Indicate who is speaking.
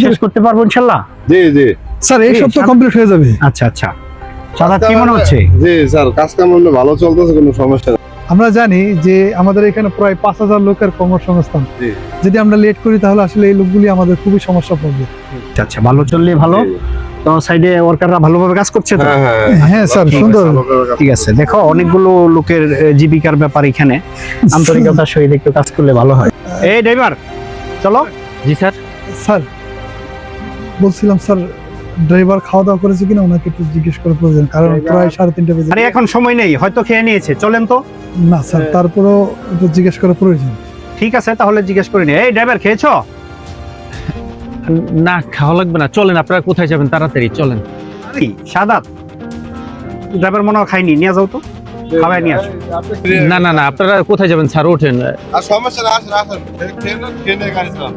Speaker 1: শেষ করতে পারবো ইনশাআল্লাহ?
Speaker 2: জি জি
Speaker 3: স্যার এই সপ্তাহ কমপ্লিট হয়ে যাবে।
Speaker 1: আচ্ছা আচ্ছা, সাদা কি মনে হচ্ছে?
Speaker 2: জি স্যার, কাজ কাম ভালো চলতেছে, কোনো সমস্যা নেই।
Speaker 3: আমরা জানি যে আমাদের এখানে প্রায় 5,000 লোকের কর্মসংস্থান,
Speaker 2: জি
Speaker 3: যদি আমরা লেট করি তাহলে আসলে এই লোকগুলি আমাদের খুবই সমস্যা পড়বে।
Speaker 1: আচ্ছা আচ্ছা, ভালো চললে ভালো। তো সাইডে ওয়ার্কাররা ভালোভাবে কাজ করছে তো?
Speaker 3: হ্যাঁ স্যার, সুন্দর।
Speaker 1: ঠিক আছে, দেখো অনেকগুলো লোকের জীবিকার ব্যাপার এখানে, আন্তরিকতার সহিত একটু কাজ করলে ভালো হয়। এই ড্রাইভার চলো। জি স্যার।
Speaker 3: স্যার বলছিলাম স্যার, ড্রাইভার খাওয়া দাওয়া করেছে কিনা ওনাকে একটু জিজ্ঞেস করা প্রয়োজন, কারণ প্রায় 3:30 বেজে।
Speaker 1: আরে এখন সময় নেই, হয়তো খেয়ে নিয়েছে, চলেন তো।
Speaker 3: না স্যার, তারপরেও একটু জিজ্ঞেস করা প্রয়োজন।
Speaker 1: ঠিক আছে, তাহলে জিজ্ঞেস করে নি। এই ড্রাইভার খেয়েছো?
Speaker 4: না, খাওয়া লাগবে না, চলেন। আপনারা কোথায় যাবেন? তাড়াতাড়ি চলেন।
Speaker 1: সাদাত ড্রাইভার মনে হয় খাইনি, নিয়ে যাও তো, খাওয়াই নিয়ে আসো।
Speaker 4: না না না, আপনারা কোথায় যাবেন স্যার? ওঠেন।
Speaker 2: আর সমস্যা না, আসেন আসেন, খেয়ে নিয়ে গাড়ি চালান।